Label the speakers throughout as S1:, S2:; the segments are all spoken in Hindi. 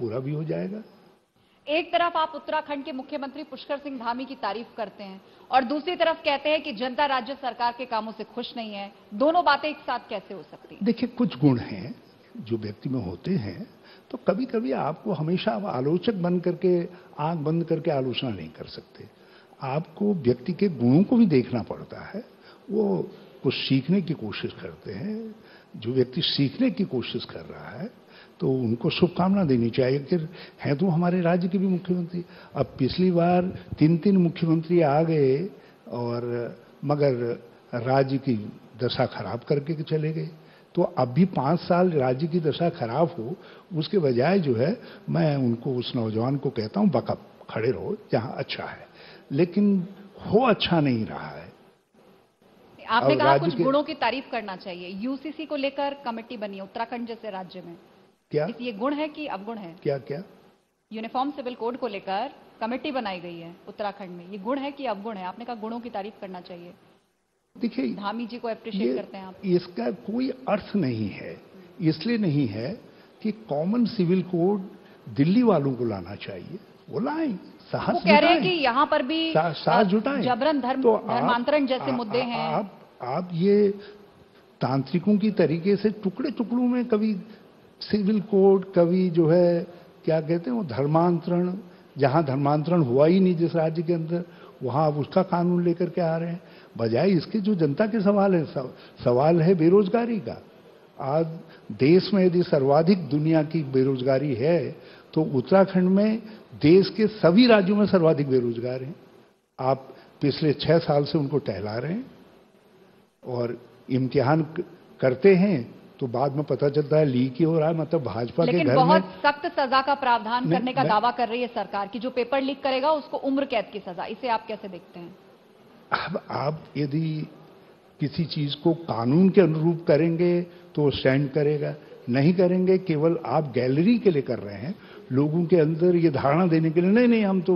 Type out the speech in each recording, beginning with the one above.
S1: पूरा भी हो जाएगा।
S2: एक तरफ आप उत्तराखंड के मुख्यमंत्री पुष्कर सिंह धामी की तारीफ करते हैं और दूसरी तरफ कहते हैं कि जनता राज्य सरकार के कामों से खुश नहीं है। दोनों बातें एक साथ कैसे हो सकती हैं?
S1: देखिए, कुछ गुण हैं जो व्यक्ति में होते हैं, तो कभी कभी आपको हमेशा आलोचक बन करके आंख बंद करके आलोचना नहीं कर सकते। आपको व्यक्ति के गुणों को भी देखना पड़ता है। वो कुछ सीखने की कोशिश करते हैं। जो व्यक्ति सीखने की कोशिश कर रहा है तो उनको शुभकामना देनी चाहिए कि हैं तो हमारे राज्य के भी मुख्यमंत्री। अब पिछली बार 3 मुख्यमंत्री आ गए और मगर राज्य की दशा खराब करके चले गए। तो अब भी 5 साल राज्य की दशा खराब हो, उसके बजाय जो है मैं उनको, उस नौजवान को कहता हूं, बकअप खड़े रहो जहां अच्छा है, लेकिन हो अच्छा नहीं रहा है।
S2: आपने कहा कुछ गुणों की तारीफ करना चाहिए। यूसीसी को लेकर कमेटी बनी है उत्तराखंड जैसे राज्य में,
S1: क्या
S2: ये गुण है कि अवगुण है?
S1: क्या क्या
S2: यूनिफॉर्म सिविल कोड को लेकर कमेटी बनाई गई है उत्तराखंड में, ये गुण है कि अवगुण है? आपने कहा गुणों की तारीफ करना चाहिए।
S1: देखिए,
S2: धामी जी को अप्रिशिएट करते हैं आप।
S1: इसका कोई अर्थ नहीं है। इसलिए नहीं है कि कॉमन सिविल कोड दिल्ली वालों को लाना चाहिए, वो लाएं, साहस
S2: वो कह रहे हैं कि यहाँ पर भी
S1: साहस जुटाएं।
S2: जबरन धर्मांतरण जैसे मुद्दे हैं।
S1: आप ये तांत्रिकों की तरीके से टुकड़े टुकड़ों में कभी सिविल कोड, कभी जो है क्या कहते हैं वो धर्मांतरण, जहां धर्मांतरण हुआ ही नहीं जिस राज्य के अंदर, वहां आप उसका कानून लेकर के आ रहे हैं। बजाय इसके जो जनता के सवाल है, सवाल है बेरोजगारी का। आज देश में यदि सर्वाधिक दुनिया की बेरोजगारी है तो उत्तराखंड में देश के सभी राज्यों में सर्वाधिक बेरोजगार हैं। आप पिछले 6 साल से उनको टहला रहे हैं और इम्तिहान करते हैं तो बाद में पता चलता है लीक ही हो रहा है। मतलब भाजपा के घर में
S2: लेकिन बहुत सख्त सजा का प्रावधान करने का दावा कर रही है सरकार कि जो पेपर लीक करेगा उसको उम्र कैद की सजा। इसे आप कैसे देखते हैं?
S1: अब आप यदि किसी चीज को कानून के अनुरूप करेंगे तो स्टैंड करेगा, नहीं करेंगे केवल आप गैलरी के लिए कर रहे हैं, लोगों के अंदर ये धारणा देने के लिए नहीं नहीं हम तो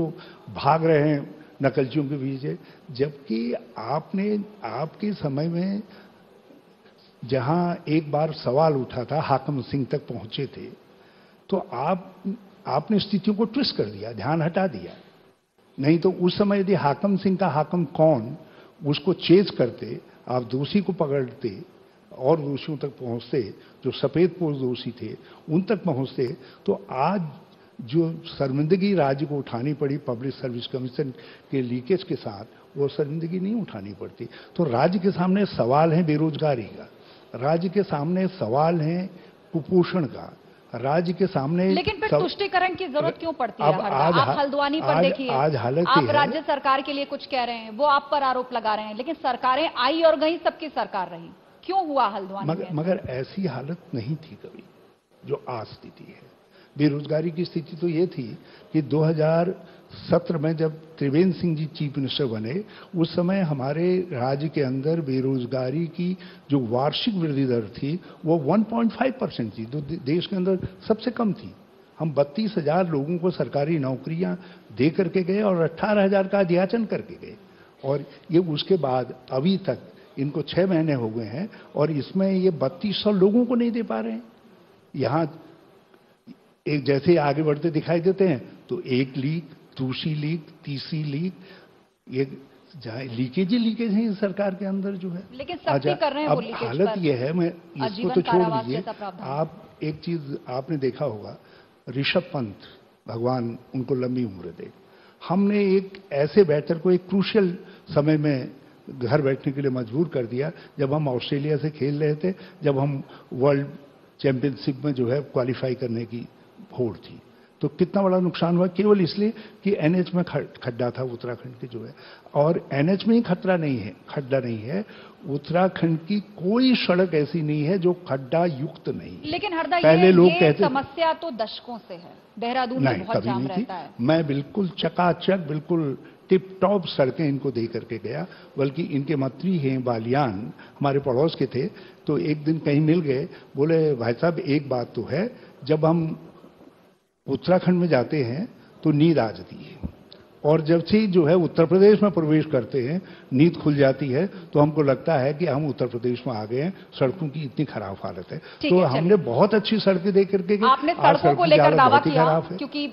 S1: भाग रहे हैं नकलचियों के पीछे। जबकि आपके समय में जहां एक बार सवाल उठा था, हाकम सिंह तक पहुंचे थे, तो आपने स्थितियों को ट्विस्ट कर दिया, ध्यान हटा दिया। नहीं तो उस समय यदि हाकम सिंह का हाकम कौन, उसको चेज करते, आप दोषी को पकड़ते और दोषियों तक पहुंचते, जो सफेद पोश दोषी थे उन तक पहुंचते, तो आज जो शर्मिंदगी राज्य को उठानी पड़ी पब्लिक सर्विस कमीशन के लीकेज के साथ, वो शर्मिंदगी नहीं उठानी पड़ती। तो राज्य के सामने सवाल है बेरोजगारी का, राज्य के सामने सवाल है कुपोषण का, राज्य के सामने।
S2: लेकिन फिर तुष्टिकरण की जरूरत क्यों पड़ती है? आप हल्द्वानी पर देखिए,
S1: आज हालत
S2: आप राज्य सरकार के लिए कुछ कह रहे हैं, वो आप पर आरोप लगा रहे हैं, लेकिन सरकारें आई और गई, सबकी सरकार रही, क्यों हुआ हल्द्वानी में?
S1: मगर ऐसी हालत नहीं थी कभी जो आज स्थिति है। बेरोजगारी की स्थिति तो ये थी कि 2017 में जब त्रिवेंद्र सिंह जी चीफ मिनिस्टर बने, उस समय हमारे राज्य के अंदर बेरोजगारी की जो वार्षिक वृद्धि दर थी वो 1.5% थी, जो देश के अंदर सबसे कम थी। हम 32,000 लोगों को सरकारी नौकरियां दे करके गए और 18,000 का अध्याचन करके गए, और ये उसके बाद अभी तक इनको 6 महीने हो गए हैं और इसमें ये 3200 लोगों को नहीं दे पा रहे हैं। यहाँ एक जैसे आगे बढ़ते दिखाई देते हैं तो एक लीक, दूसरी लीक, तीसरी लीक, ये लीकेज ही लीकेज है इस सरकार के अंदर जो है।
S2: लेकिन सख्ती कर रहे हैं वो लीकेज पर।
S1: हालत ये है, मैं इसको तो छोड़ दीजिए, आप एक चीज आपने देखा होगा, ऋषभ पंत भगवान उनको लंबी उम्र दे, हमने एक ऐसे बैटर को एक क्रूशियल समय में घर बैठने के लिए मजबूर कर दिया जब हम ऑस्ट्रेलिया से खेल रहे थे, जब हम वर्ल्ड चैंपियनशिप में जो है क्वालिफाई करने की होड़ थी। तो कितना बड़ा नुकसान हुआ केवल इसलिए कि एनएच में खड्डा था उत्तराखंड के जो है, और एनएच में ही खड्डा नहीं है, उत्तराखंड की कोई सड़क ऐसी नहीं है जो खड्डा युक्त नहीं।
S2: लेकिन हरदा
S1: पहले लोग कहते
S2: समस्या तो दशकों से है, देहरादून में बहुत जाम रहता है।
S1: मैं बिल्कुल चकाचक, बिल्कुल टिप टॉप सड़कें इनको दे करके गया, बल्कि इनके मंत्री हैं बालियान, हमारे पड़ोस के थे, तो एक दिन कहीं मिल गए, बोले भाई साहब एक बात तो है, जब हम उत्तराखंड में जाते हैं तो नींद आ जाती है, और जब से जो है उत्तर प्रदेश में प्रवेश करते हैं, नींद खुल जाती है, तो हमको लगता है कि हम उत्तर प्रदेश में आ गए हैं। सड़कों की इतनी खराब हालत है। तो हमने बहुत अच्छी सड़कें देख करके,
S2: आपने सड़कों को लेकर दावा किया,
S1: है।
S2: क्योंकि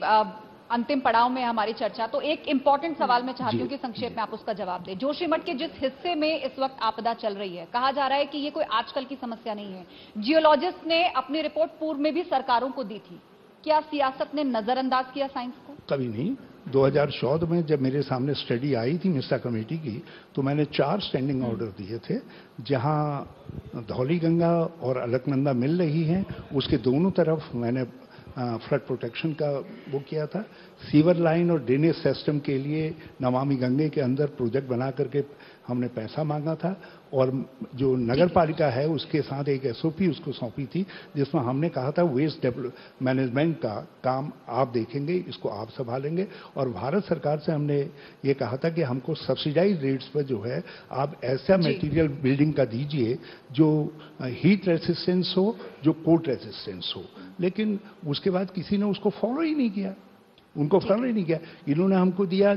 S2: अंतिम पड़ाव में हमारी चर्चा, तो एक इंपॉर्टेंट सवाल मैं चाहती हूँ कि संक्षेप में आप उसका जवाब दें। जोशीमठ के जिस हिस्से में इस वक्त आपदा चल रही है, कहा जा रहा है कि ये कोई आजकल की समस्या नहीं है। जियोलॉजिस्ट ने अपनी रिपोर्ट पूर्व में भी सरकारों को दी थी। क्या सियासत ने नजरअंदाज किया साइंस को?
S1: कभी नहीं। 2014 में जब मेरे सामने स्टडी आई थी मिस्टा कमेटी की, तो मैंने 4 स्टैंडिंग ऑर्डर दिए थे। जहां धौली गंगा और अलकनंदा मिल रही हैं, उसके दोनों तरफ मैंने फ्लड प्रोटेक्शन का वो किया था। सीवर लाइन और ड्रेनेज सिस्टम के लिए नमामि गंगे के अंदर प्रोजेक्ट बना करके हमने पैसा मांगा था, और जो नगर पालिका है उसके साथ एक एसओपी उसको सौंपी थी, जिसमें हमने कहा था वेस्ट मैनेजमेंट का काम आप देखेंगे, इसको आप संभालेंगे। और भारत सरकार से हमने ये कहा था कि हमको सब्सिडाइज रेट्स पर जो है आप ऐसा मटेरियल बिल्डिंग का दीजिए जो हीट रेसिस्टेंस हो, जो कोल्ड रेसिस्टेंस हो। लेकिन उसके बाद किसी ने उसको फॉलो ही नहीं किया, उनको फॉलो ही नहीं किया। इन्होंने हमको दिया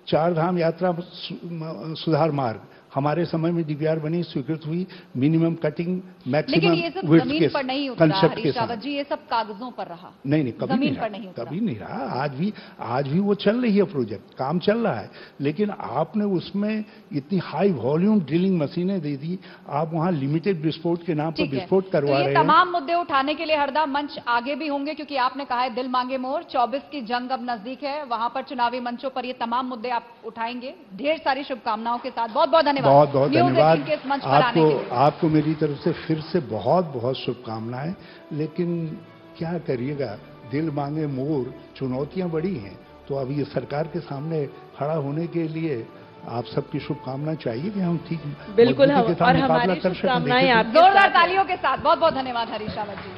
S1: 4 धाम यात्रा सुधार मार्ग, हमारे समय में डीपीआर बनी, स्वीकृत हुई, मिनिमम कटिंग मैक्सिमम।
S2: लेकिन ये सब जमीन पर नहीं उतरा हरीश रावत जी, ये सब कागजों पर रहा।
S1: नहीं, कभी
S2: जमीन
S1: नहीं
S2: पर नहीं उतरा।
S1: कभी नहीं रहा। आज भी वो चल रही है, प्रोजेक्ट काम चल रहा है। लेकिन आपने उसमें इतनी हाई वॉल्यूम ड्रिलिंग मशीनें दे दी, आप वहां लिमिटेड विस्फोट के नाम पर विस्फोट करवा रहे हैं।
S2: तमाम मुद्दे उठाने के लिए हरदा मंच आगे भी होंगे, क्योंकि आपने कहा है दिल मांगे मोर, 24 की जंग अब नजदीक है। वहां पर चुनावी मंचों पर ये तमाम मुद्दे आप उठाएंगे। ढेर सारी शुभकामनाओं के साथ बहुत बहुत धन्यवाद।
S1: बहुत बहुत धन्यवाद
S2: आपको
S1: आपको मेरी तरफ से फिर से बहुत बहुत शुभकामनाएं। लेकिन क्या करिएगा, दिल मांगे मोर, चुनौतियां बड़ी हैं। तो अब ये सरकार के सामने खड़ा होने के लिए आप सबकी शुभकामनाएं चाहिए कि हम ठीक
S3: बिल्कुल और हमारी शुभकामनाएं आप
S2: जोरदार तालियों के साथ। बहुत बहुत धन्यवाद हरीश रावत जी।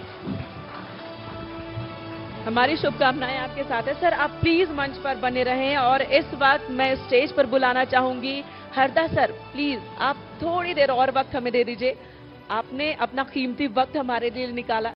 S3: हमारी शुभकामनाएं आपके साथ है। सर, आप प्लीज मंच पर बने रहें, और इस वक्त मैं स्टेज पर बुलाना चाहूंगी हरदा सर, प्लीज आप थोड़ी देर और वक्त हमें दे दीजिए। आपने अपना कीमती वक्त हमारे लिए निकाला।